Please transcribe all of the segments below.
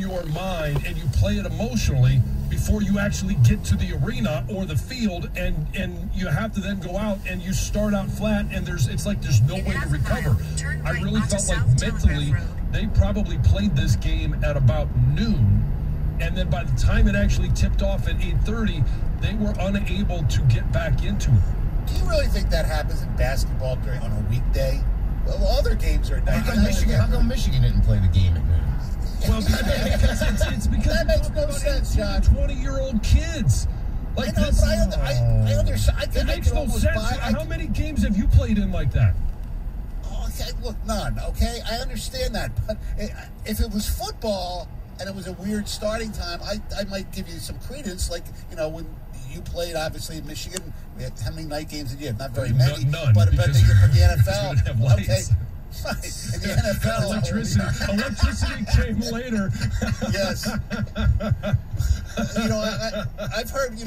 your mind and you play it emotionally before you actually get to the arena or the field, and you have to then go out and you start out flat, and it's like there's no way to recover. I really felt like mentally they probably played this game at about noon, and then by the time it actually tipped off at 8:30, they were unable to get back into it. Do you really think that happens in basketball on a weekday? Well, all their games are at night. How come Michigan didn't play the game at noon? Well, it's because that makes no sense, John. 20-year-old kids. Like I know, this, but I understand. It makes no sense. How many games have you played in like that? Okay, look, none. Okay, I understand that, but if it was football and it was a weird starting time, I might give you some credence. Like, you know, when you played, obviously, in Michigan, how many night games did you have? Not very many. None. But the NFL, we didn't have lights. okay. In the NFL, electricity came later. Yes. I've heard,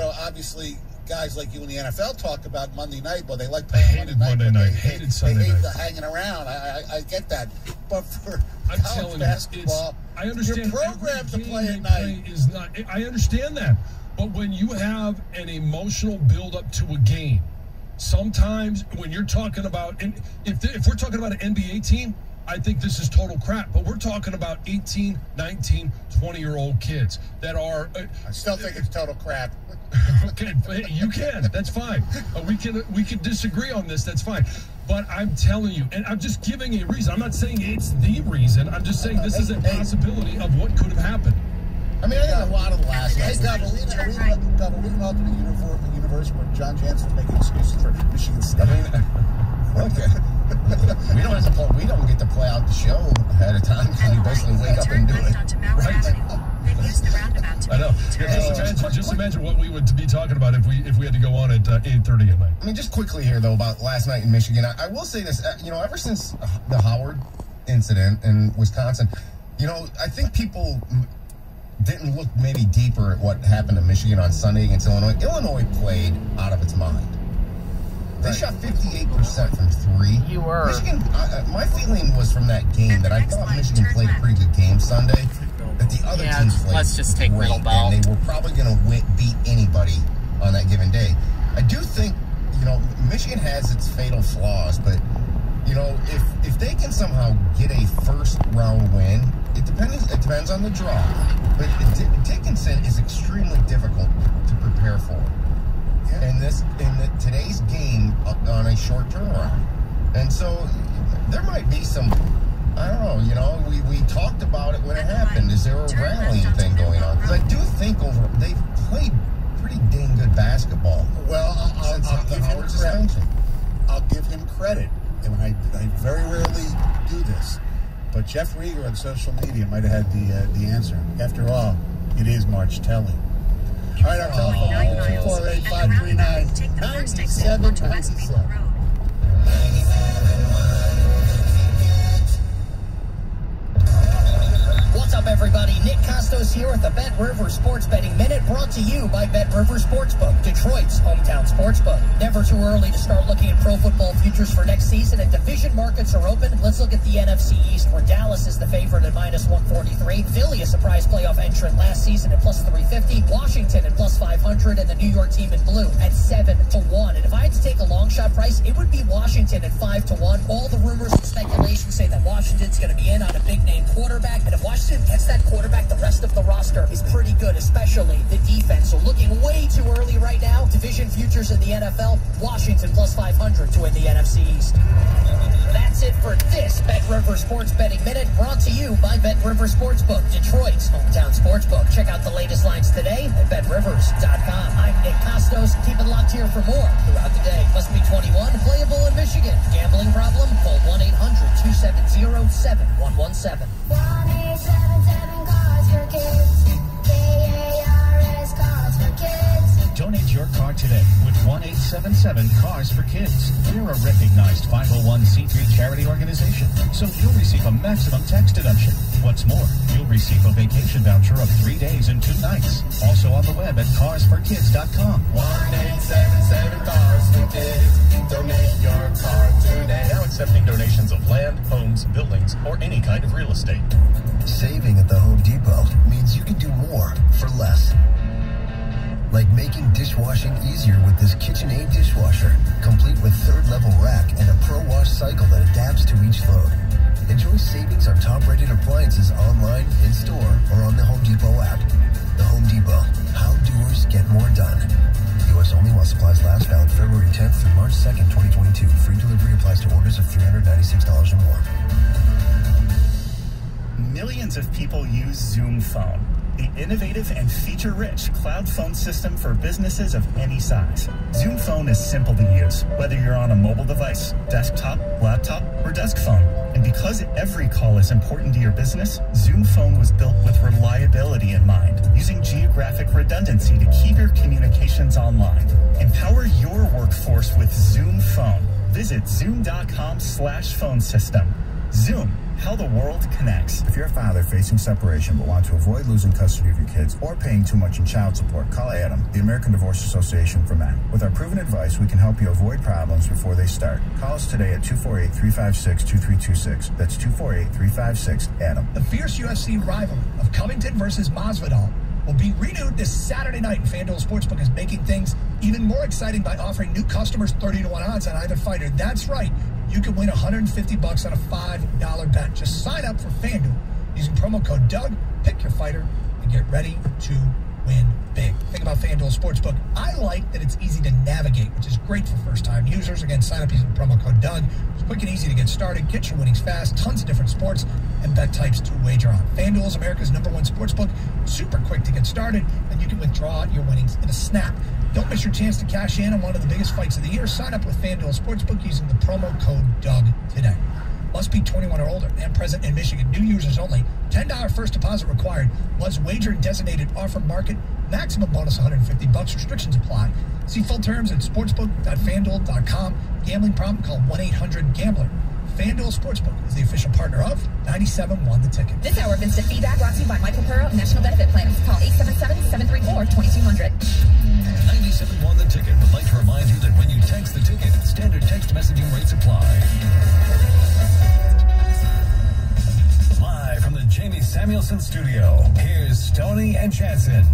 obviously, guys like you in the NFL talk about Monday night. Well, they like playing Monday night. Hated Sunday night. They hate hanging around. I get that. But for college basketball, I understand. You're programmed to play at night. Is not. I understand that. But when you have an emotional build-up to a game, sometimes when you're talking about, and if we're talking about an NBA team, I think this is total crap. But we're talking about 18, 19, 20-year-old kids that are... I still think it's total crap. Okay, you can. That's fine. We can disagree on this. That's fine. But I'm telling you, and I'm just giving a reason. I'm not saying it's the reason. I'm just saying this is a possibility of what could have happened. I mean, I think a lot of the last guys. Hey, Gov, are we in alternate universe where John Jansen's making excuses for Michigan State? Okay. We don't have to play, we don't get to play out the show ahead of time. We basically wake up and do it. Right? I know. Just imagine what we would be talking about if we had to go on at 8:30 at night. I mean, just quickly here though about last night in Michigan. I will say this. Ever since the Howard incident in Wisconsin, I think people didn't look maybe deeper at what happened to Michigan on Sunday against Illinois. Illinois played out of its mind. They shot 58% from three. You were. Michigan, my feeling was from that game that I thought Michigan played a pretty good game Sunday. That the other teams played let's just take great, Middle Belt. and they were probably going to beat anybody on that given day. I do think, Michigan has its fatal flaws, but, if they can somehow get a first-round win, it depends on the draw. But Dickinson is extremely difficult to prepare for. Yeah. In today's game on a short turnaround. And so there might be some, I don't know, we talked about it when it happened. Is there a rallying thing going on? Because I do think they've played pretty dang good basketball. Well, I'll give him credit. And I very rarely do this. But Jeff Rieger on social media might have had the answer. After all, it is March Telly. All right, our telephone number 248-539-9797. What's up, everybody? Nick Costos here with the Bet River Sports Betting Minute, brought to you by Bet River Sportsbook, Detroit's hometown sportsbook. Never too early to start looking at pro football futures for next season, and division markets are open. Let's look at the NFC East, where Dallas is the favorite at -143. Philly, a surprise playoff entrant last season, at +350. Washington at +500, and the New York team in blue at 7-1. And if I had to take a long shot price, it would be Washington at 5-1. All the rumors and speculation say that Washington's going to be in on a big name quarterback, and if Washington gets that quarterback, the rest of the roster is pretty good, especially the defense. So looking way too early right now. Division futures in the NFL, Washington +500 to win the NFC East. That's it for this Bet River Sports Betting Minute, brought to you by Bet River Sportsbook, Detroit's hometown sportsbook. Check out the latest lines today at BetRivers.com. I'm Nick Costos. Keep it locked here for more throughout the day. Must be 21, playable in Michigan. Gambling problem? Call 1-800-270-7117. 1-877-CARS for kids. KARS Cars for kids. Donate your car today with 1-877-CARS for Kids. We're a recognized 501c3 charity organization, so you'll receive a maximum tax deduction. What's more, you'll receive a vacation voucher of 3 days and 2 nights. Also on the web at carsforkids.com. 1-877-CARS for Kids. Donate your car today. Now accepting donations of land, homes, buildings, or any kind of real estate. Saving at the Home like making dishwashing easier with this KitchenAid dishwasher, complete with third-level rack and a Pro Wash cycle that adapts to each load. Enjoy savings on top-rated appliances online, in-store, or on the Home Depot app. The Home Depot. How doers get more done. U.S. only while supplies last. Valid February 10th through March 2nd, 2022. Free delivery applies to orders of $396 or more. Millions of people use Zoom Phone, the innovative and feature-rich cloud phone system for businesses of any size. Zoom Phone is simple to use, whether you're on a mobile device, desktop, laptop, or desk phone. And because every call is important to your business, Zoom Phone was built with reliability in mind, using geographic redundancy to keep your communications online. Empower your workforce with Zoom Phone. Visit zoom.com/phone system. Zoom, how the world connects. If you're a father facing separation but want to avoid losing custody of your kids or paying too much in child support, call Adam, the American Divorce Association for Men. With our proven advice, we can help you avoid problems before they start. Call us today at 248-356-2326. That's 248-356-ADAM. The fierce UFC rivalry of Covington versus Masvidal will be renewed this Saturday night, and FanDuel Sportsbook is making things even more exciting by offering new customers 30-1 odds on either fighter. That's right. You can win $150 on a $5 bet. Just sign up for FanDuel using promo code Doug, pick your fighter, and get ready to win big. Think about FanDuel Sportsbook. I like that it's easy to navigate, which is great for first-time users. Again, sign up using promo code Doug. It's quick and easy to get started. Get your winnings fast. Tons of different sports and bet types to wager on. FanDuel is America's #1 sportsbook. Super quick to get started, and you can withdraw your winnings in a snap. Don't miss your chance to cash in on one of the biggest fights of the year. Sign up with FanDuel Sportsbook using the promo code Doug today. Must be 21 or older and present in Michigan. New users only. $10 first deposit required. Once wagered in designated offer market. Maximum bonus $150. Restrictions apply. See full terms at sportsbook.fanduel.com. Gambling problem? Call 1-800-GAMBLER. FanDuel Sportsbook is the official partner of 97.1 The Ticket. This hour of instant feedback brought to you by Michael Pearl National Benefit Plans. Call 877-734-2200. 97.1 The Ticket would like to remind you that when you text The Ticket, standard text messaging rates apply. Live from the Jamie Samuelson studio, here's Stoney and Jansen.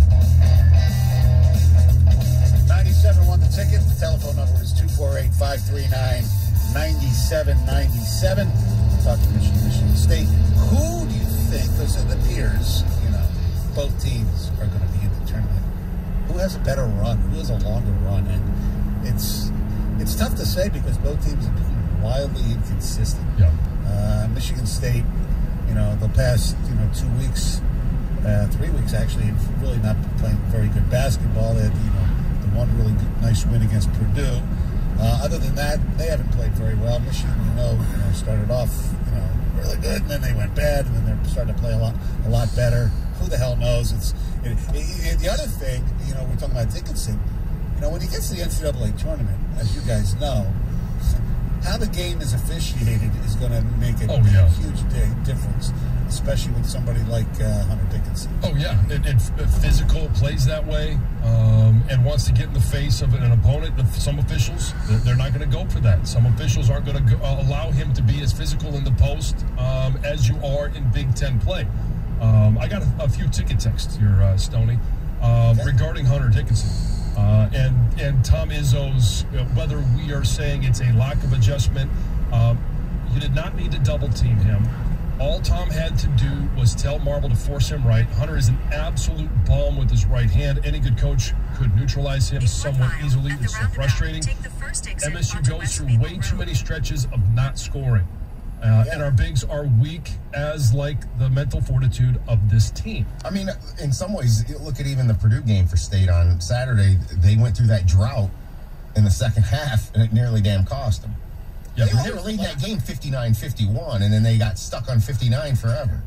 97.1 The Ticket. The telephone number is 248-539-9797. Talk to Michigan State. Who do you think, because it appears, both teams are going to be in the tournament, who has a better run? Who has a longer run? And it's tough to say because both teams have been wildly inconsistent. Yeah. Michigan State, the past 2 weeks, 3 weeks actually, have really not been playing very good basketball. They had the one really nice win against Purdue. Other than that, they haven't played very well. Michigan, started off really good, and then they went bad, and then they're starting to play a lot better. Who the hell knows? The other thing, we're talking about Dickinson. When you get to the NCAA tournament, as you guys know, how the game is officiated is going to make a huge difference, especially with somebody like Hunter Dickinson. Oh, yeah. And physical plays that way and wants to get in the face of an opponent. Some officials, they're not going to go for that. Some officials aren't going to allow him to be as physical in the post as you are in Big Ten play. I got a few ticket texts here, Stoney, regarding Hunter Dickinson. And Tom Izzo's, whether we are saying it's a lack of adjustment, you did not need to double team him. All Tom had to do was tell Marble to force him right. Hunter is an absolute bomb with his right hand. Any good coach could neutralize him somewhat easily. It's so frustrating. MSU goes through way too many stretches of not scoring. And our bigs are weak as like the mental fortitude of this team. I mean, in some ways, look at even the Purdue game for State on Saturday. They went through that drought in the second half, and it nearly damn cost them. Yeah, they were leading that game 59-51, and then they got stuck on 59 forever.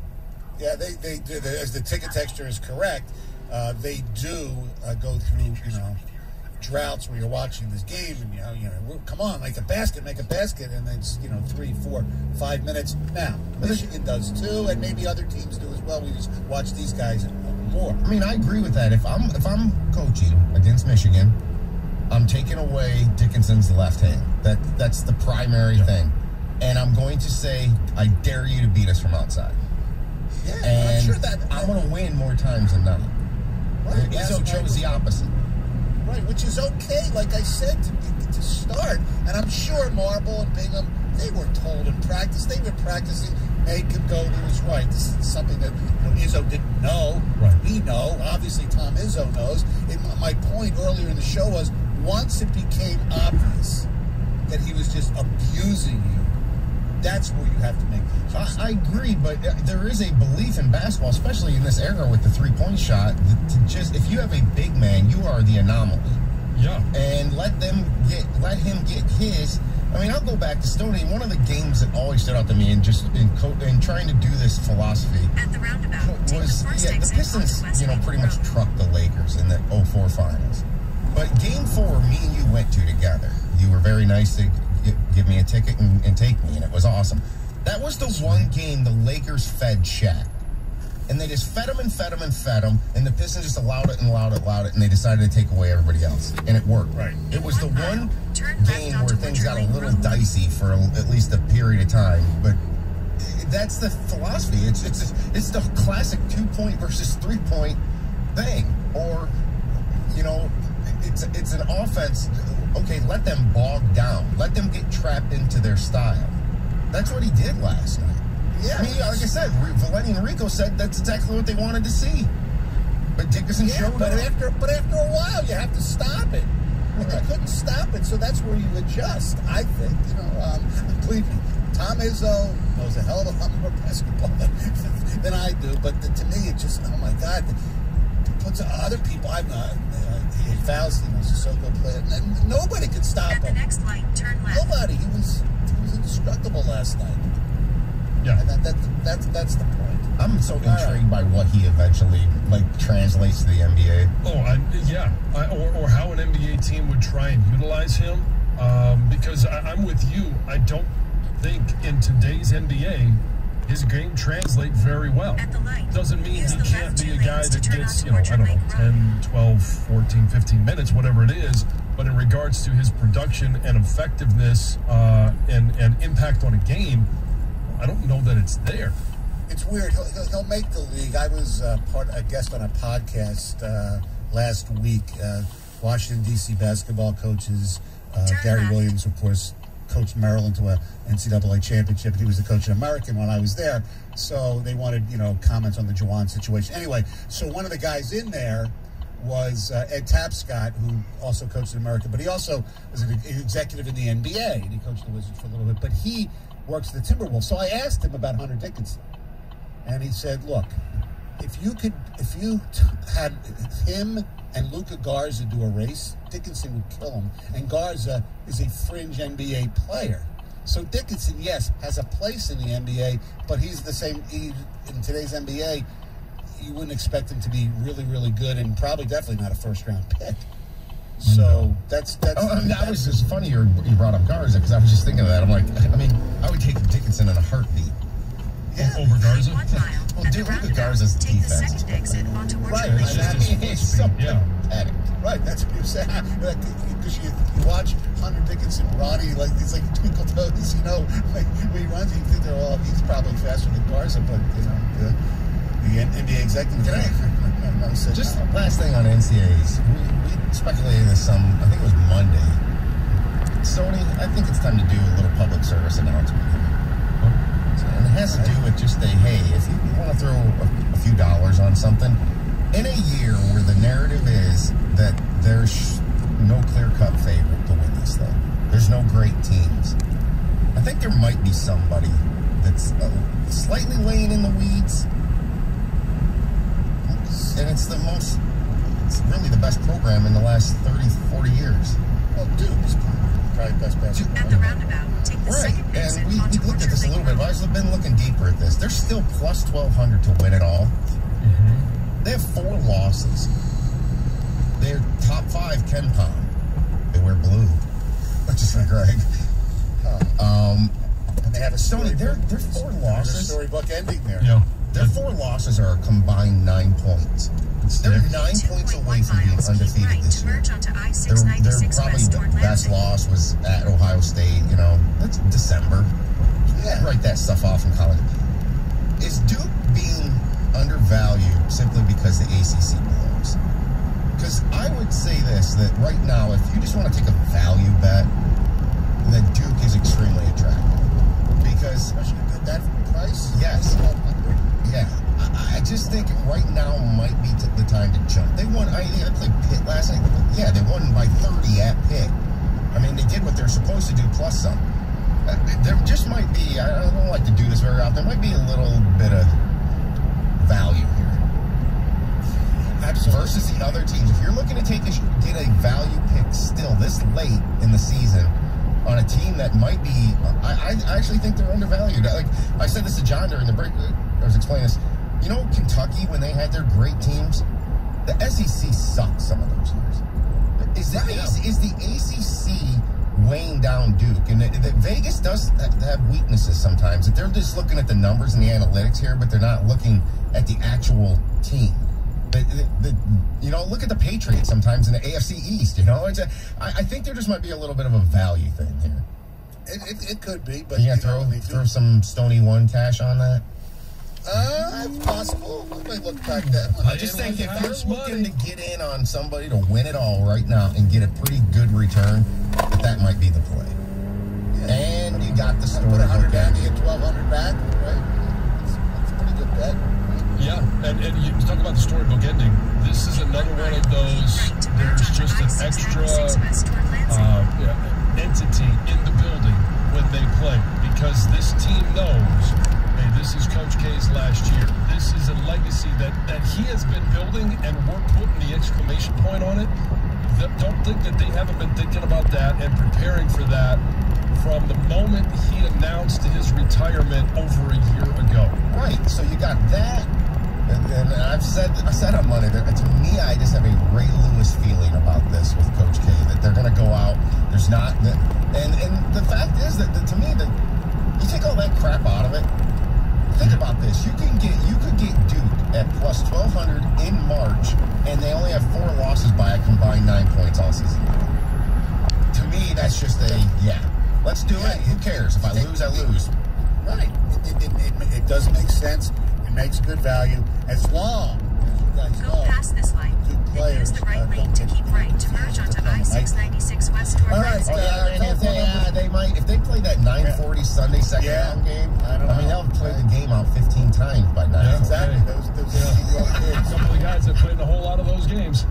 Yeah, they do. As the ticket texture is correct, they do go through, droughts where you're watching this game and come on, make a basket, and then it's 3, 4, 5 minutes. Now Michigan does too, and maybe other teams do as well. We just watch these guys more. I mean, I agree with that. If I'm coaching against Michigan, I'm taking away Dickinson's left hand. That's the primary thing, and I'm going to say, I dare you to beat us from outside. Yeah, and I'm sure that I'm going to win more times than not. Right. Izzo chose the opposite. Right, which is okay, like I said, to start. And I'm sure Marble and Bingham, they were told in practice. They were practicing, make him go. He was right. This is something that Izzo didn't know. Right. We know. Obviously, Tom Izzo knows. And my point earlier in the show was, once it became obvious that he was just abusing you, that's where you have to make the adjustment. I agree, but there is a belief in basketball, especially in this era with the three-point shot, to just, if you have a big man, you are the anomaly. Yeah. And let him get his. I mean, I'll go back to Stoney. One of the games that always stood out to me, and just in trying to do this philosophy, at the roundabout, was the Pistons, pretty much trucked the Lakers in the 04 finals. But Game 4, me and you went to together. You were very nice to give me a ticket and take me, and it was awesome. That was the one game the Lakers fed Shaq. And they just fed him and fed him and fed him, and the Pistons just allowed it, and they decided to take away everybody else. And it worked. Right. It was the one game where things got a little dicey for at least a period of time, but that's the philosophy. It's the classic 2-point versus 3-point thing. Or, it's an offense. Okay, let them bog down. Let them get trapped into their style. That's what he did last night. Yeah, I mean, like I said, Valenti and Rico said that's exactly what they wanted to see. But Dickerson showed but up. after a while, you have to stop it. And they couldn't stop it, so that's where you adjust, I think. Believe me, Tom Izzo knows a hell of a lot more basketball than I do, but to me, it just, oh my God, it puts other people, I'm not, Fausti was a so-good player, and nobody could stop him. At the next light, turn left. Nobody. He was indestructible last night. Yeah. And that's the point. I'm so intrigued by what he eventually translates to the NBA. Or how an NBA team would try and utilize him. Because I'm with you. I don't think in today's NBA his game translates very well. Doesn't mean he can't be a guy that gets, 10, 12, 14, 15 minutes, whatever it is. But in regards to his production and effectiveness and impact on a game, I don't know that it's there. It's weird. He'll make the league. I was a guest on a podcast last week. Washington, D.C. basketball coaches. Gary Williams, of course, coached Maryland to a NCAA championship. He was the coach in American when I was there. So they wanted, comments on the Juwan situation. Anyway, so one of the guys in there was Ed Tapscott, who also coached in America, but he also was an executive in the NBA, and he coached the Wizards for a little bit. But he works at the Timberwolves. So I asked him about Hunter Dickinson, and he said, look, if you had him and Luka Garza do a race, Dickinson would kill him. And Garza is a fringe NBA player. So Dickinson, yes, has a place in the NBA, but he's the same. In today's NBA, you wouldn't expect him to be really, really good, and probably definitely not a first-round pick. So that's that was just funny you brought up Garza, because I was just thinking of that. I'm like, I would take Dickinson in a heartbeat. Yeah. Over Garza? Well, dude, look at Garza's defense. Right. It's so pathetic. Right, that's what you're saying. Because you watch Hunter Dickinson run, he's like twinkle toes, when he runs, you think he's probably faster than Garza, but, the NBA executive. Just last thing on NCAAs. We speculated this I think it was Monday. Sony, I think it's time to do a little public service announcement here. And it has to do with just hey, if you want to throw a few dollars on something, in a year where the narrative is that there's no clear-cut favorite to win this thing, there's no great teams, I think there might be somebody that's slightly laying in the weeds, and it's really the best program in the last 30, 40 years. Well, Duke's probably best basketball. At the roundabout, take the second exit. And we looked at this a little bit. I've been looking deeper at this. They're still plus 1,200 to win it all. Mm-hmm. They have 4 losses. They're top 5 Ken Pom. They wear blue, which is Greg. And they have a story. They're 4 losses. Storybook ending there. Yeah. Their 4 losses are a combined 9 points. They're 9 points away from being undefeated this year. Their probably the best loss was at Ohio State. That's December. Yeah. Write that stuff off in college. Is Duke being undervalued simply because the ACC blows? Because I would say this, that right now, if you just want to take a value bet, then Duke is extremely attractive. Because... Especially a good bet for the price? Yes. Yeah. I just think right now might be the time to jump. They won, they played Pitt last night. Yeah, they won by 30 at Pitt. I mean, they did what they're supposed to do, plus some. There just might be, I don't like to do this very often, there might be a little bit of value here. Absolutely. Versus the other teams. If you're looking to get a value pick still this late in the season on a team that might be, I actually think they're undervalued. Like I said this to John during the break, I was explaining this. You know, Kentucky, when they had their great teams, the SEC sucked some of those years. Is the ACC weighing down Duke? And Vegas does have weaknesses sometimes. That they're just looking at the numbers and the analytics here, but they're not looking at the actual team. You know, look at the Patriots sometimes in the AFC East. You know, I think there just might be a little bit of a value thing here. It could be, but you throw some Stony One cash on that. It's possible. I might look back that one. I just think if you're looking to get in on somebody to win it all right now and get a pretty good return, that might be the play. Yeah. And you got the story. Put 100 down, you get 1,200 back, right? That's a pretty good bet. Yeah, and you talk about the storybook ending. This is another one of those. There's just an extra entity in the building when they play, because this team knows, hey, this is Coach K's last year. This is a legacy that he has been building, and we're putting the exclamation point on it. Don't think that they haven't been thinking about that and preparing for that from the moment he announced his retirement over a year ago. Right, so you got that. And I said on Monday, to me, I just have a Ray Lewis feeling about this with Coach K, that they're going to go out. There's not, and the fact is that to me, that you take all that crap out of it. Think about this: you could get Duke at plus 1,200 in March, and they only have 4 losses by a combined 9 points all season. To me, that's just let's do it. Who cares if I lose? I lose. Right. It does make sense. It makes good value as long as you guys go past this light. Then use the right lane to keep right to merge onto I-696 West toward they might, if they play that 9:40 Sunday second round game. I mean, they'll play the game out 15 times by 9. Yeah, exactly. Those kids. Some of the guys that played in a whole lot of those games.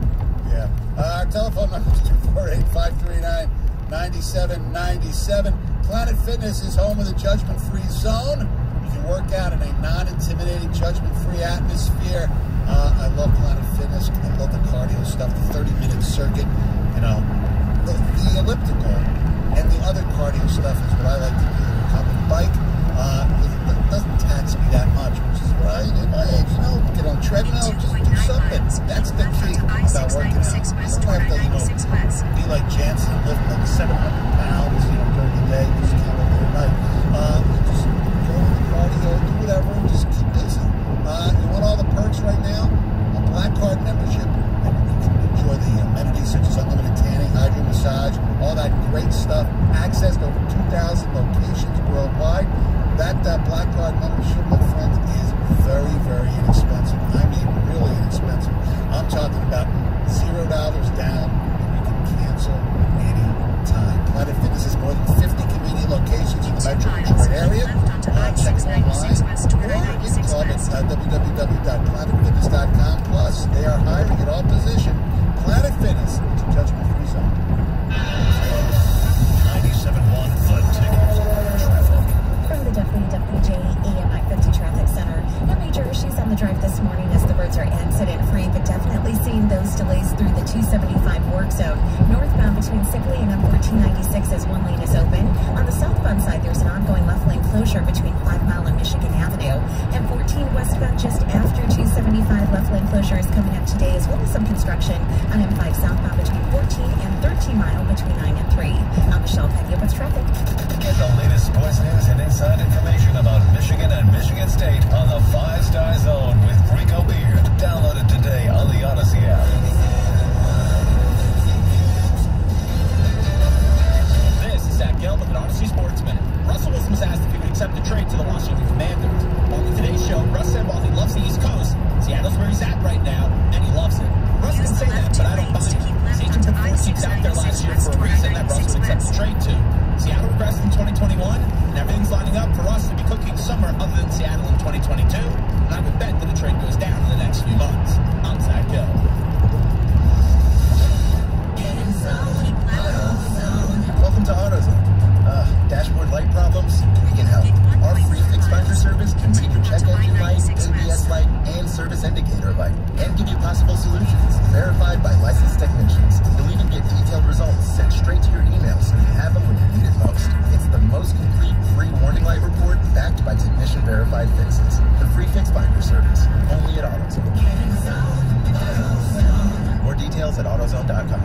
Yeah. Our telephone number is 248-539-9797. Planet Fitness is home of the judgment-free zone. You can work out in a non-intimidating, judgment-free atmosphere. I love Planet Fitness. I love the cardio stuff, the 30-minute circuit. You know, the elliptical and the other cardio stuff is what I like to do. The company bike it doesn't tax me that much, which is what I did my age. You know, get on treadmill, just do something. That's the key about working out. You don't have to, be like Jansen, lift like 700 pounds, during the day. Just can't lift it at night. Just go to the cardio, do whatever, and just keep busy. You want all the perks right now? A Black Card membership, and you can enjoy the amenities such as unlimited tanning, hydro massage, all that great stuff. Access to over 2,000 locations worldwide. That Black Card membership, my friends, is very, very inexpensive. I mean, really inexpensive. I'm talking about $0 down, and you can cancel any time. Planet Fitness has more than 50 convenient locations in the Metro Detroit area. Check them online, or you can call them at www.planetfitness.com. Plus, they are hiring at all positions. Planet Fitness, it's a judgment-free zone. 97.1 The Ticket. Traffic. From the WWJ AM I-50 Traffic Center, no major issues on the drive this morning as the roads are accident-free, but definitely seeing those delays through the 275 work zone. Northbound between Sibley and M1496 as one lane is open. On the southbound side, there's an ongoing left lane closure between 5 Mile and Michigan Avenue. M14 westbound just after 275 left lane closure is coming up today, as well as some construction on M5 southbound between 14 and 13 Mile between 9 and 3. I'm Michelle Peggy with traffic. Get the latest sports news and inside information about Michigan and Michigan State on the 5-Star Zone with Rico Beard. Download it today on the Odyssey app. This is Zach Gelb with an Odyssey Sports Minute. Russell Wilson was asked if he would accept a trade to the Washington Commanders. On today's show, Russ said while he loves the East Coast, Seattle's where he's at right now, and he loves it. Russ can say that, but I don't Season put 14th out there last year for a reason that Russell would accept the trade to. Seattle regressed in 2021, and everything's lining up for us to be cooking somewhere other than Seattle in 2022. And I would bet that the trade goes down in the next few months. I'm Zach Gill. Welcome to AutoZone. Dashboard light problems? We can help. Our free fix finder service can read your check engine light, ABS light, and service indicator light, and give you possible solutions verified by licensed technicians. You'll even get detailed results sent straight to your email so you have them when you need it most. It's the most complete free warning light report backed by technician verified fixes. The free fix finder service, only at AutoZone. More details at AutoZone.com.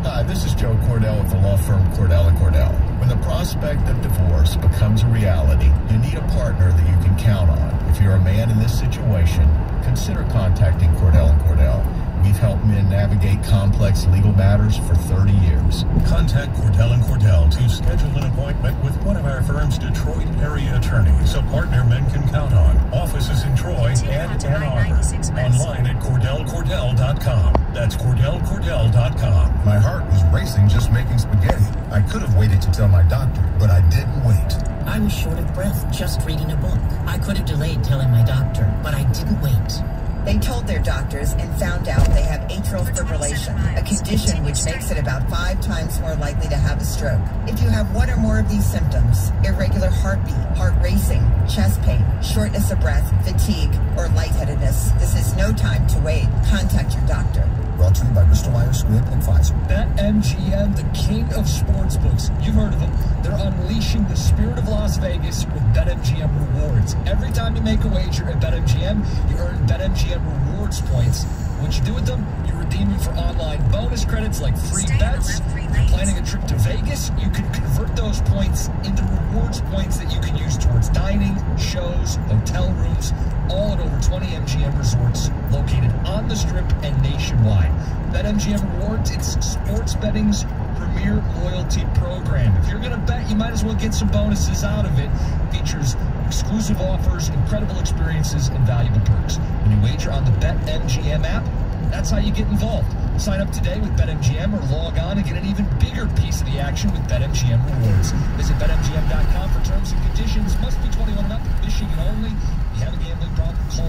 Hi, this is Joe Cordell with the law firm Cordell & Cordell. When the prospect of divorce becomes a reality, you need a partner that you can count on. If you're a man in this situation, consider contacting Cordell & Cordell. We've helped men navigate complex legal matters for 30 years. Contact Cordell & Cordell to schedule an appointment with one of our firm's Detroit area attorneys, a partner men can count on. Offices in Troy and Ann Arbor. Online at CordellCordell.com. That's CordellCordell.com. My heart was racing just making spaghetti. I could have waited to tell my doctor, but I didn't wait. I was short of breath just reading a book. I could have delayed telling my doctor, but I didn't wait. They told their doctors and found out they have atrial fibrillation, a condition which makes it about 5 times more likely to have a stroke. If you have one or more of these symptoms, irregular heartbeat, heart racing, chest pain, shortness of breath, fatigue, or lightheadedness, this is no time to wait. Contact your doctor. Brought to you by Bristol Myers Squibb and Pfizer. BetMGM, the king of sportsbooks. You've heard of them. They're unleashing the spirit of Las Vegas with BetMGM rewards. Every time you make a wager at BetMGM, you earn BetMGM rewards points. What you do with them, you redeem them for online bonus credits like free bets. You're planning a trip to Vegas, you can convert those points into rewards points that you can use towards dining, shows, hotel rooms, all at over 20 MGM resorts located on the Strip and nationwide. BetMGM Rewards, it's sports betting's premier loyalty program. If you're going to bet, you might as well get some bonuses out of it. Features exclusive offers, incredible experiences, and valuable perks. When you wager on the BetMGM app, that's how you get involved. Sign up today with BetMGM or log on and get an even bigger piece of the action with BetMGM Rewards. Visit BetMGM.com for terms and conditions. Must be 21 and up. Michigan only. If you have a gambling problem, call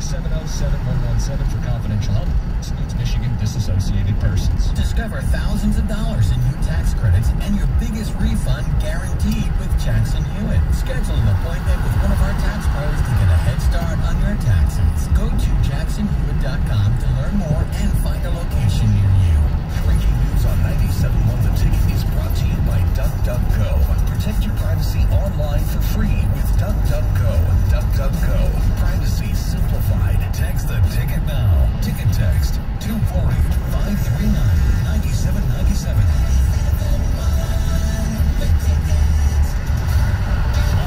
1-800-270-7117 for confidential help. Excludes Michigan disassociated persons. Discover thousands of dollars in new tax credits and your biggest refund guaranteed with Jackson Hewitt. Schedule an appointment with one of our tax pros to get a head start on your taxes. Go to JacksonHewitt.com to learn more and find a location near you. Breaking news on 97.1 The Ticket is brought to you by DuckDuckGo. Protect your privacy online for free with DuckDuckGo. DuckDuckGo. Privacy simplified. Text the ticket now. Ticket text 240-539-9797.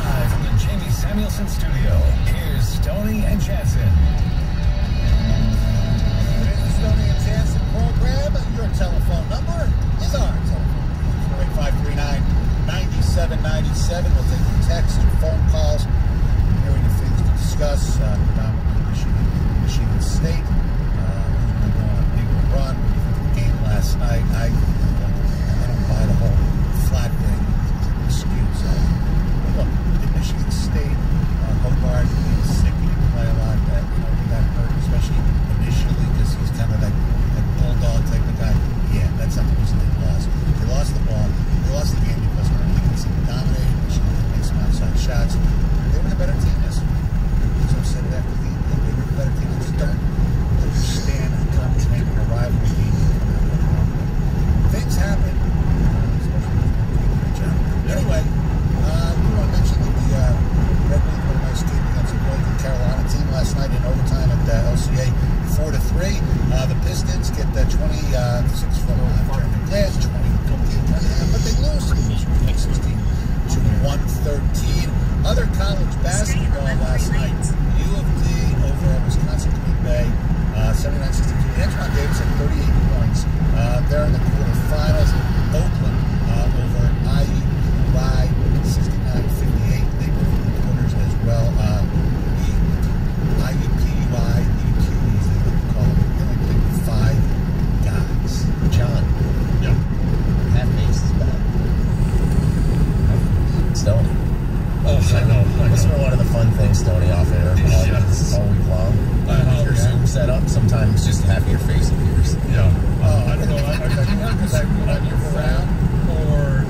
Live from the Jamie Samuelson studio, here's Stoney and Jansen. Stoney and Jansen program. Your telephone number is our telephone. 48539-9797. We'll take your texts, your phone calls, hearing the things to discuss. Predominantly Michigan State. Been on a big run. Game last night. I don't buy the whole flat thing excuse. Look, in Michigan State, Hobart is sick. He didn't play a lot. He got hurt, especially initially, because he's kind of that bulldog type of guy. Yeah, that's not the reason they lost. They lost the ball. They lost the game because Michigan dominated. Michigan didn't make some outside shots. They were the better team this week. So I said it after the game. They were the better team. They just don't understand how to make a rivalry game. Things happen. Anyway, we want to mention that the Red Wings put a nice game against the Northern Carolina team last night in overtime at LCA 4-3. The Pistons get 26 from glass, 20, but they lose to 16 to 113. Other college basketball last night, U of D over at Wisconsin Green Bay, 79-62. Antoine Davis had 38 points. They're in the quarterfinals. Oakland over IUPUI 69-58. They were in the quarters as well. IUPUI, the Cuties, they like to call them. They only played with 5 guys. on your phone or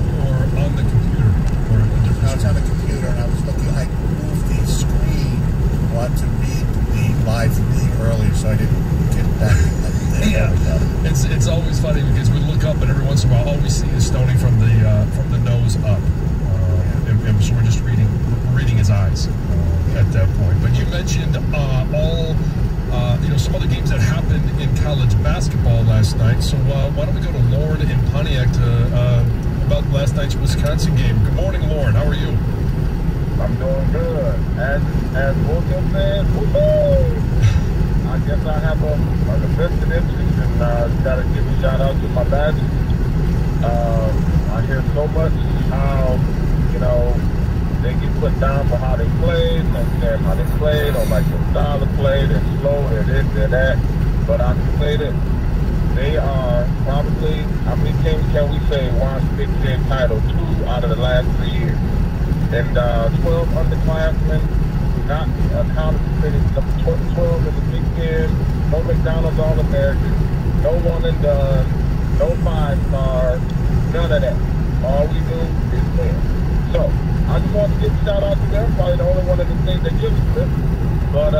on the computer or a different. No, it's on the computer, and I was looking. I moved the screen. Want to read the live read earlier, so I didn't get back up there. Yeah, it's always funny because we look up and every once in a while all we see is Stoney from the nose up, and so we're just reading his eyes at that point. But you mentioned some other games that happened in college basketball last night. So why don't we go to Lauren in Pontiac about last night's Wisconsin game? Good morning, Lauren. How are you? I'm doing good. As Wilson said, woo-hoo! I guess I have a vested interest, and got to give a shout out to my badges. I hear so much how, they get put down for how they played, understand how they played, don't like the style of play, they're slow, they're this, they're that. But I can say that they are probably, how many teams can we say won Big Ten title? 2 out of the last 3 years. And 12 underclassmen, not accounted for finish number 12 in the Big Ten, no McDonald's All-American, no one and done, no 5-star, none of that. All we do is win. So, I just want to give a shout out to them. Probably the only one of the things that gives a shit. But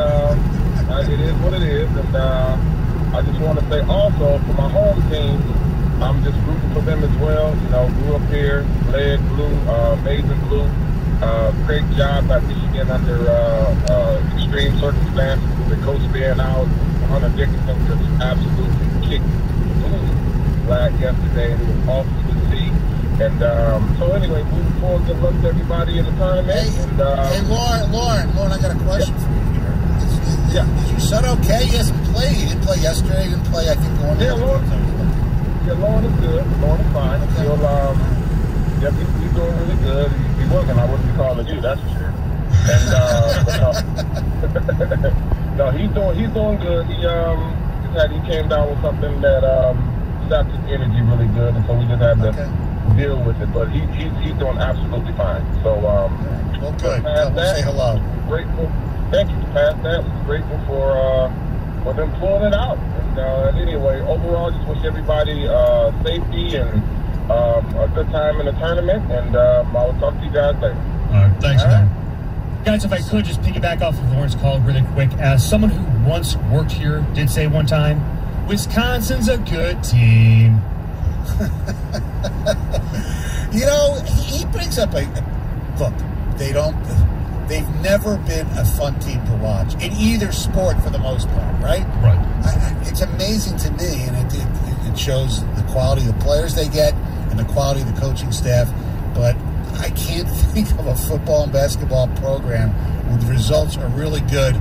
it is what it is. And I just want to say also for my home team, I'm just rooting for them as well. Grew up here, led blue, amazing blue. Great job by Michigan under extreme circumstances. The coach being out, Hunter Dickinson just absolutely kicked flag yesterday. It was awesome to see. And so anyway, moving forward, good luck to everybody in the tournament. Hey, Lauren, I got a question for you here. Is your son okay? He hasn't played. He didn't play yesterday. He didn't play, I think, going to Lauren is good. Lauren is fine. Okay. He's doing really good. If he wasn't, I wouldn't be calling you, that's for sure. And no, he's doing good. He came down with something that sapped his energy really good, and so we just had to deal with it. But he's doing absolutely fine. So well, good. Say hello. Grateful. Thank you. Past that, we're grateful for them pulling it out. And anyway, overall, just wish everybody safety and a good time in the tournament. And I will talk to you guys later. All right. Thanks, man. Guys, if I could just piggyback off of Lauren's call really quick. As someone who once worked here did say one time, Wisconsin's a good team. He brings up look, they've never been a fun team to watch in either sport for the most part, right? Right. It's amazing to me, and it shows the quality of the players they get and the quality of the coaching staff, but I can't think of a football and basketball program where the results are really good,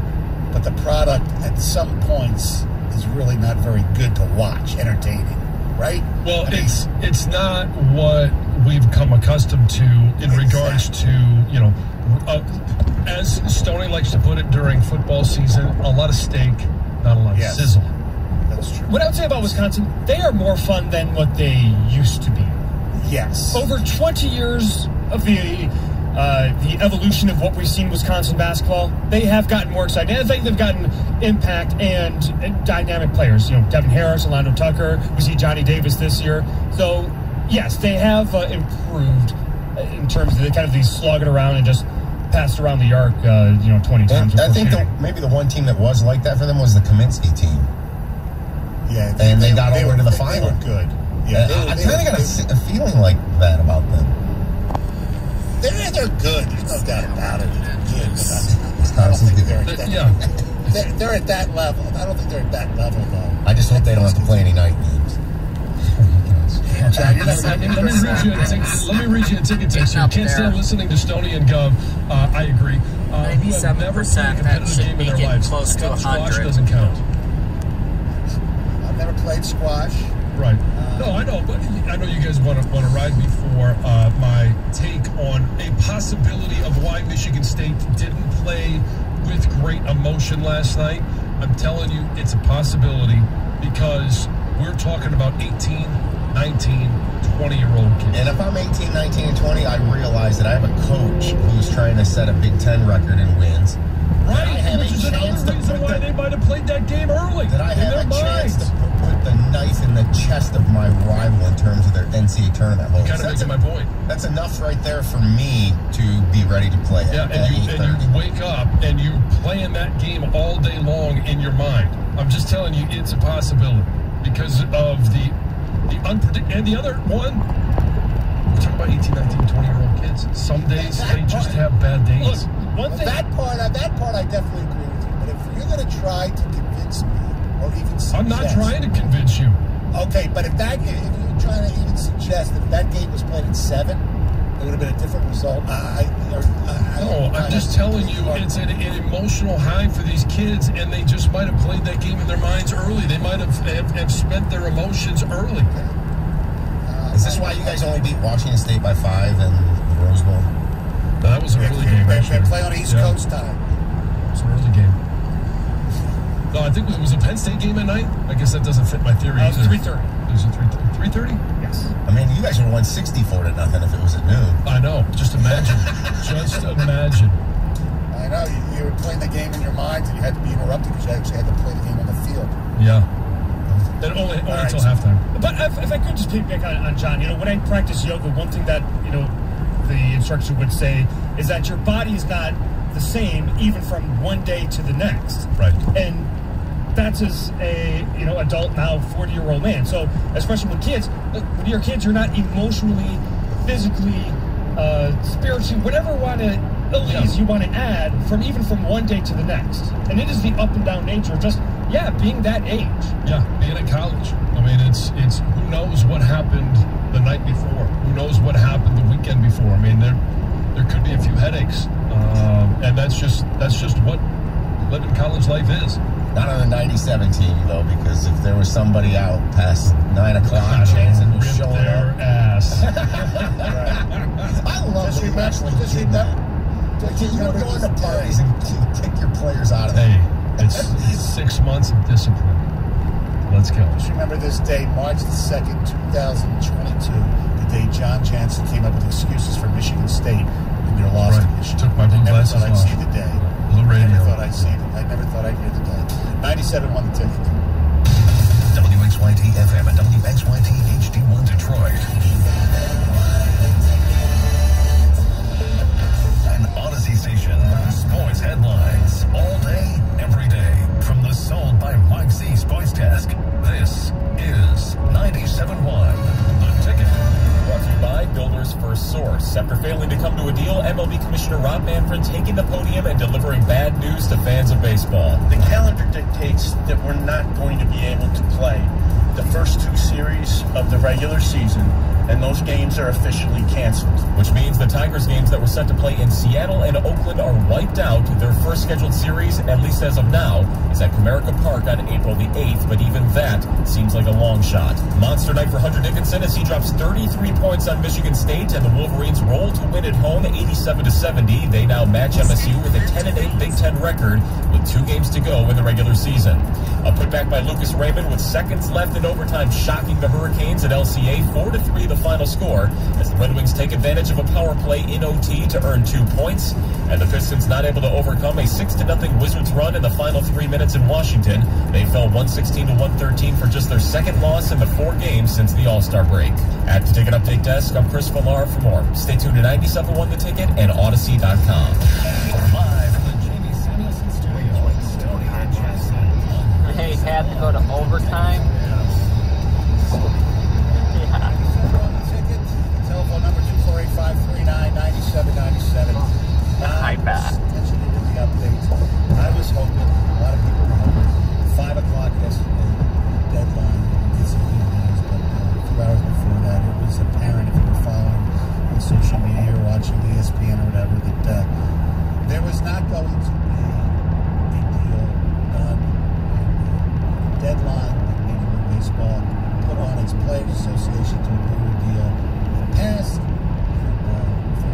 but the product at some points is really not very good to watch, entertaining, right? Well, it's not what we've come accustomed to in regards to, as Stoney likes to put it during football season, a lot of steak, not a lot of sizzle. That's true. What I would say about Wisconsin, they are more fun than what they used to be. Yes. Over 20 years of the evolution of what we've seen Wisconsin basketball, they have gotten more exciting. And I think they've gotten impact and dynamic players. Devin Harris, Orlando Tucker. We see Johnny Davis this year. So, yes, they have improved in terms of these slugging around and just passed around the arc, 20 times. I think maybe the one team that was like that for them was the Kaminsky team. Yeah, and they got over to the final. They were good. Yeah, I kind of got a feeling like that about them. They're good. There's no doubt about it. They're good. They're at that level. I don't think they're at that level, though. I just hope they don't have to play any night games. Let me read you a ticket text. You can't stand listening to Stoney and Gov. I agree. 97%. That should be getting close to 100. Doesn't count. I've never played squash. Right. No, I know, but I know you guys want to ride me for my take on a possibility of why Michigan State didn't play with great emotion last night. I'm telling you, it's a possibility because we're talking about 18, 19, 20-year-old kids. And if I'm 18, 19, and 20, I realize that I have a coach who's trying to set a Big Ten record in wins. Right, which is another reason why they might have played that game early. Did I have a chance to put the knife in the chest of my rival in terms of their NCAA tournament hopes. Kind of making my point. That's enough right there for me to be ready to play. Yeah, and you wake up and you're playing that game all day long in your mind. I'm just telling you, it's a possibility because of the unpredictable. And the other one, we're talking about 18, 19, 20-year-old kids. Some days they just have bad days. Look, that part I definitely agree with you. But if you're going to try to convince me or even suggest... I'm not trying to convince you. Okay, but if you're trying to even suggest that if that game was played at 7, it would have been a different result. No, I'm just telling you, it's an emotional high for these kids, and they just might have played that game in their minds early. They might have spent their emotions early. Is this why you guys only beat Washington State by 5 in the Rose Bowl? No, that was an early game, actually. They play on East Coast time. It was an early game. No, I think it was a Penn State game at night. I guess that doesn't fit my theory either. It was 3:30. It was 3:30? Yes. I mean, you guys would have won 64 to nothing if it was at noon. I know. Just imagine. Just imagine. I know. You were playing the game in your mind, and you had to be interrupted because you actually had to play the game on the field. Yeah. And only until halftime. But if I could just piggyback on John, when I practice yoga, one thing that, the instructor would say is that your body is not the same even from one day to the next. Right. And that's as a adult now 40-year-old man. So especially with kids, when you're kids, you're not emotionally, physically, spiritually, whatever abilities you want to add from one day to the next. And it is the up and down nature of just being that age. Yeah, being in college. I mean, it's who knows what happened the night before? Who knows what happened the weekend before? I mean, there could be a few headaches, and that's just what living college life is. Not on the 97 team, though, because if there was somebody out past 9 o'clock, Jansen was showing their up. Ass. I love it. You were going to parties and kick your players out of there. Hey, it's 6 months of discipline. Let's go. Just remember this day, March the 2nd, 2022, the day John Jansen came up with excuses for Michigan State in their loss to Michigan. Took my blue glasses off. I never thought I'd see the day. Blue radio. I never thought I'd hear the day. 97 won the ticket. WXYT FM and WXYT HD1 Detroit. An Odyssey station. Sports headlines all day, every day. From the Sold by Mike C Sports Desk. This is 97.1 The Ticket. Brought to you by Builders First Source. After failing to come to a deal, MLB Commissioner Rob Manfred taking the podium and delivering bad news to fans of baseball. The calendar dictates that we're not going to be able to play the first 2 series of the regular season, and those games are officially canceled. Which means the Tigers games that were set to play in Seattle and Oakland are wiped out. Their first scheduled series, at least as of now, is at Comerica Park on April the 8th, but even that seems like a long shot. Monster night for Hunter Dickinson as he drops 33 points on Michigan State, and the Wolverines roll to win at home 87-70. They now match MSU with a 10-8 Big Ten record with 2 games to go in the regular season. A putback by Lucas Raymond with seconds left in overtime, shocking the Hurricanes at LCA 4-3 the final score as the Red Wings take advantage of a power play in OT to earn 2 points, and the Pistons not able to overcome a 6-0 Wizards run in the final 3 minutes in Washington. They fell 116-113 for just their second loss in the 4 games since the All-Star break. At the Ticket Update Desk, I'm Chris Villar for more. Stay tuned to 97.1 The Ticket and Odyssey.com. Live from the Jamie Samuelson Studio with Stoney and Jackson. Hey, had to go to overtime. Telephone number 248-539-9797. Hi, Pat. Attention to the updates. I was hoping, a lot of people were hoping, 5 o'clock yesterday, deadline, get some good news, but a few hours before that, it was apparent if you were following on social media or watching the ESPN or whatever, that there was not going to be a deal done. And the deadline that Major League Baseball put on its Players Association to agree to a deal passed. The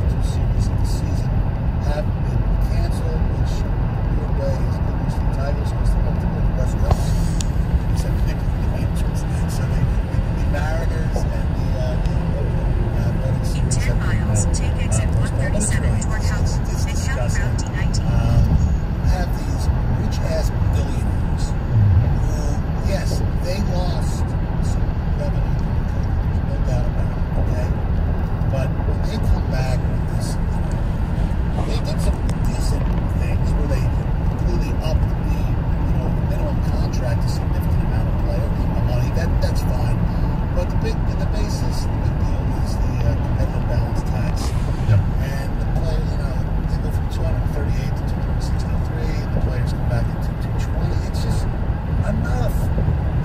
2 series of the season have been canceled, which in a weird way is good news for the Tigers because they're going to win the West Coast. Except the Rangers. So the Mariners and the Athletics series in 10 miles, take exit 137 toward House and County Route D19. Have these rich-ass billionaires who, yes, they lost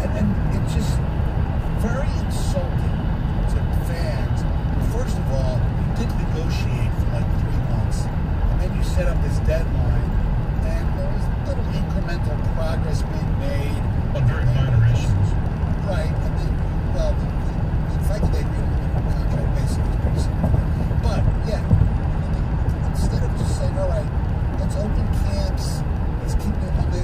And it's just very insulting to fans. First of all, you didn't negotiate for like 3 months, and then you set up this deadline, and there was little incremental progress being made on very minor issues. Right, and then, well, the fact that they agreed on the contract basically is pretty simple. But, yeah, instead of just saying, all right, let's open camps, let's keep it on the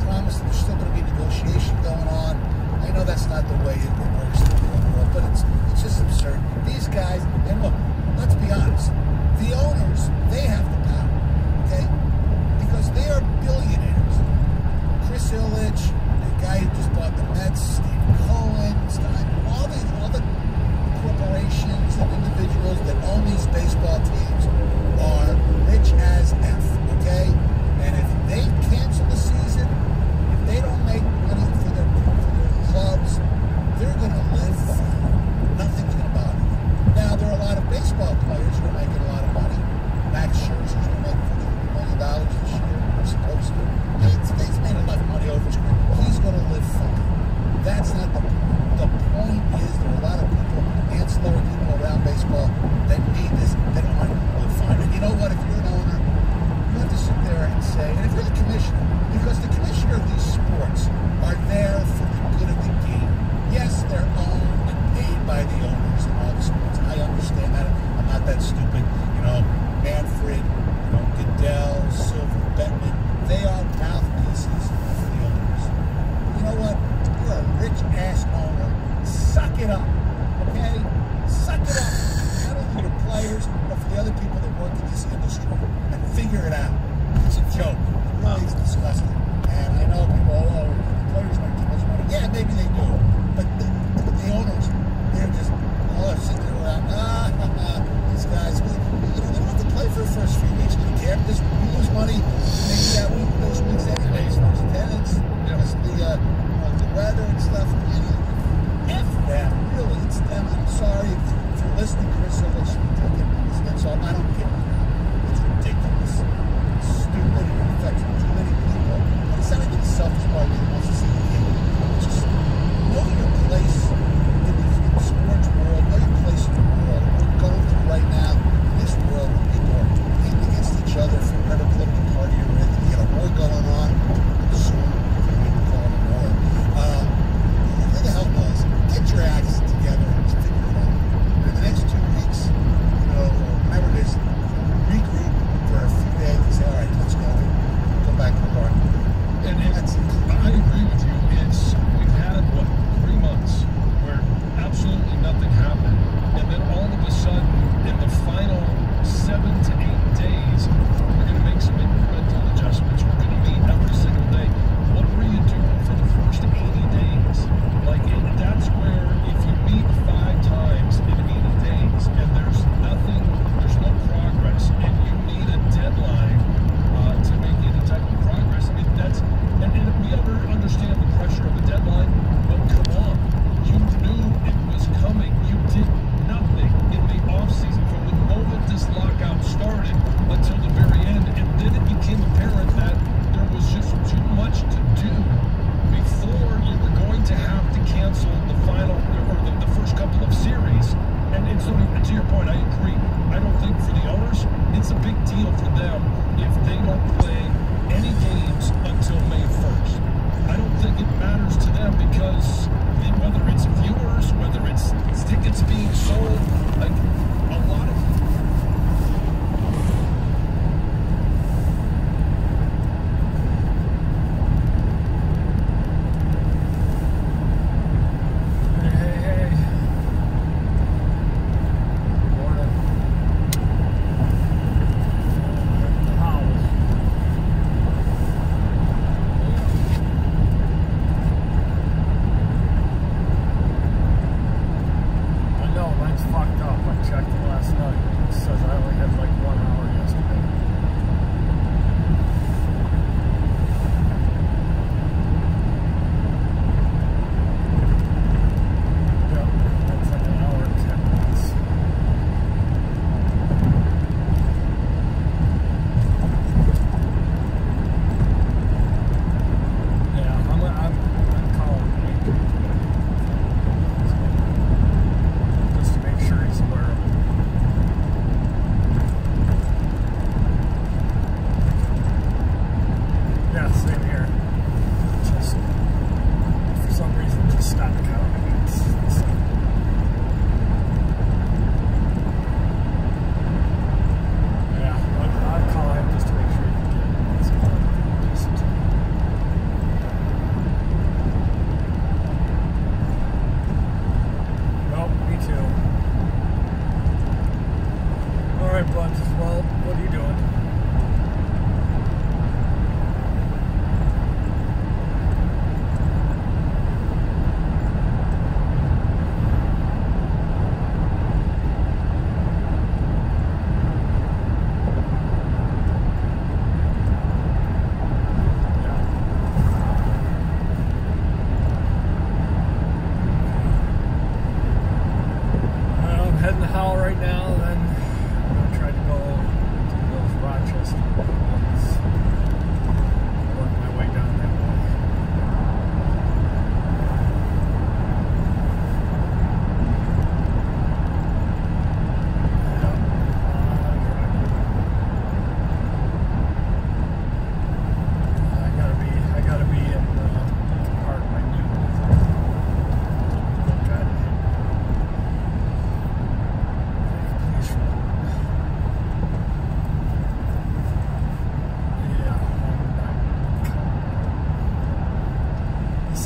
promise that there's still going to be negotiation going on. I know that's not the way it works in the real world, but it's just absurd. These guys, and look, let's be honest, the owners, they have the power, okay? Because they are billionaires. Chris Ilitch, the guy who just bought the Mets, Steve Cohen, all the corporations and individuals that own these baseball teams are rich as F, okay? And if they cancel the season, if they don't make money for their clubs, they're going to live fine. Nothing's going to bother them. Now, there are a lot of baseball players who are making a lot of money. Max Scherzer's going to make $50 million this year. They're supposed to. He's made enough money over his career. He's going to live fine. That's not the point. The point is there are a lot of people, ancillary people around baseball, that need this. They don't want to live fine. And you know what? If you're an owner, you have to sit there and say, and if you're the commissioner, because the commissioner of these sports are there for the good of the game. Yes, they're owned and paid by the owners in all the sports. I understand that. I'm not that stupid. You know, Manfred, you know, Goodell, Silver, Bettman, they are mouthpieces for the owners. You know what? You're a rich-ass owner. Suck it up, okay? Suck it up. Not only for the players, but for the other people that work in this industry. And figure it out. It's a joke. It really is disgusting. And I know people, the players make too much money. Yeah, maybe they do. But the owners, they're just, sitting there around, these guys, you know, they don't have to play for the first few weeks. They don't care. Just we lose money. Maybe that week, those weeks anyway, as far as attendance, because the weather and stuff. F them, really, it's them. I'm sorry if you're listening, Chris Ilitch, that's all. I don't care. It's ridiculous. It's stupid. It affects too many people. And it's not even the selfish part that wants to see the game. Just know your place in the sports world. Know your place in the world. We're going through right now in this world where people are competing against each other for whatever political party you're in. You got a war going on. Soon, we can call it a war. Who the hell knows? Get your acts together and figure it out. In the next 2 weeks, you know, whenever it is, regroup for a few days and say, all right, let's go back to the park. And I agree with you.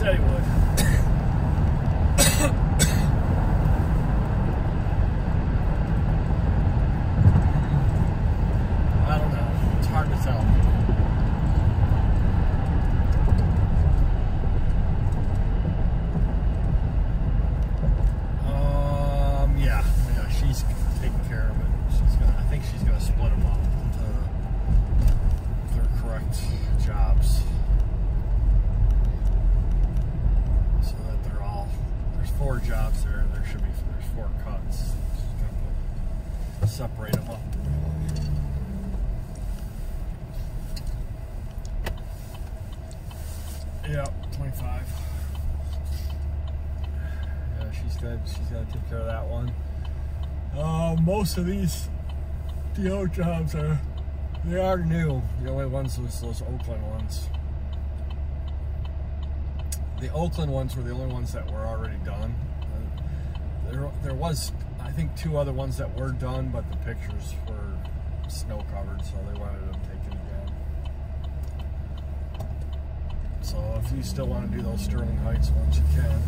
said he would. I don't know. It's hard to tell. Yeah, she's taking care of it. I think she's gonna split them up into their correct jobs, so that they're all. There's 4 jobs there. There's 4 cuts. She's gonna separate them up. Yeah, 25. Yeah, she's good. She's got to take care of that one. Most of these DO jobs they are new. The only ones was those Oakland ones. The Oakland ones were the only ones that were already done. There was, I think, 2 other ones that were done, but the pictures were snow covered, so they wanted them taken again. So if you still want to do those Sterling Heights ones, you can.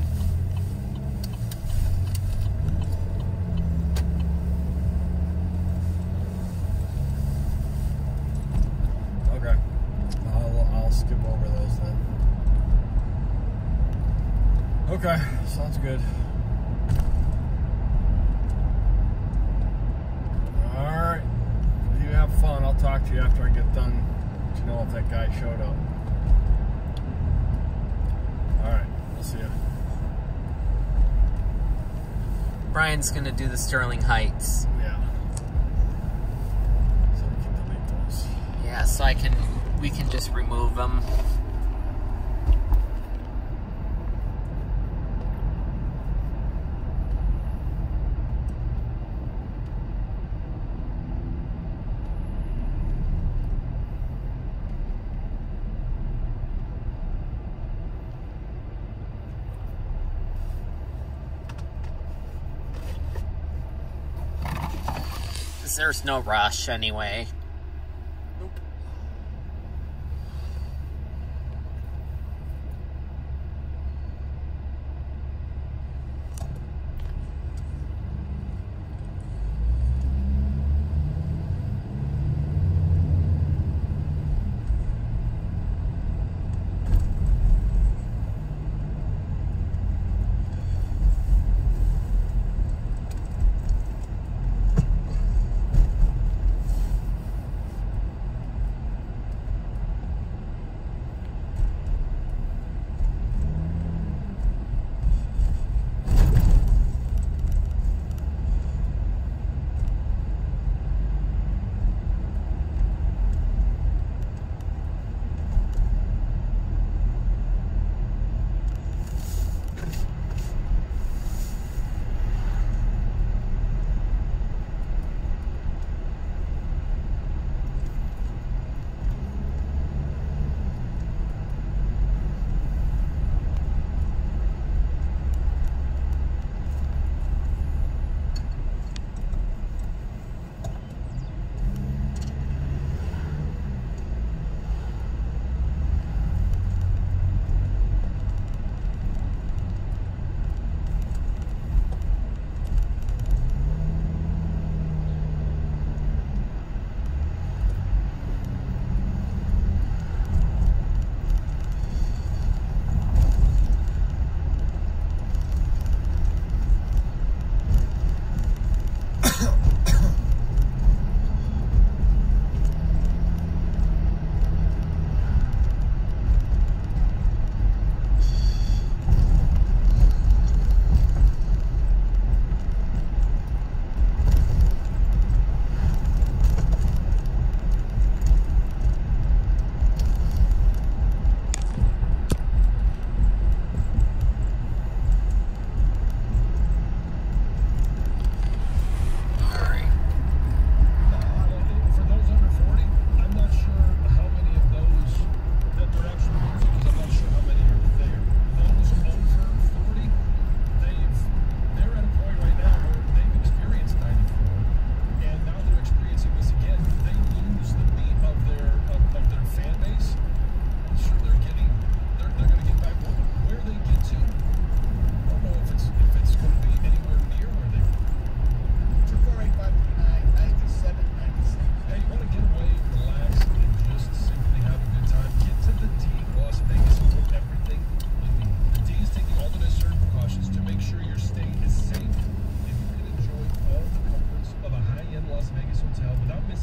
Okay, I'll skip over those then. Okay, sounds good. Alright, you have fun. I'll talk to you after I get done to know if that guy showed up. Alright, I'll see you. Brian's gonna do the Sterling Heights. Yeah. So we can delete those. Yeah, so we can just remove them. There's no rush anyway. Nope.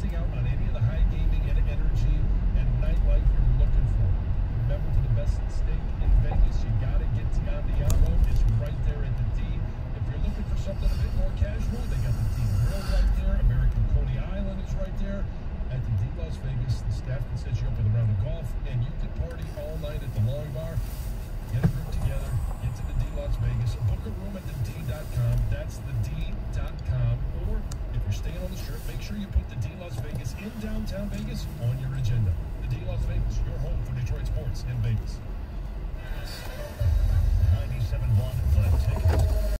missing out on any of the high gaming and energy and nightlife you're looking for. Remember, for the best steak in Vegas, you got to get to Andiamo. It's right there at the D. If you're looking for something a bit more casual, they got the D Grill right there. American Coney Island is right there. At the D Las Vegas, the staff can set you up with a round of golf, and you can party all night at the Long Bar. Get a group together, get to the D Las Vegas, book a room at the D.com. That's the D.com. Or if you're staying on the Strip, make sure you put the D Las Vegas in downtown Vegas on your agenda. The D Las Vegas, your home for Detroit sports in Vegas. 97.1 The Ticket.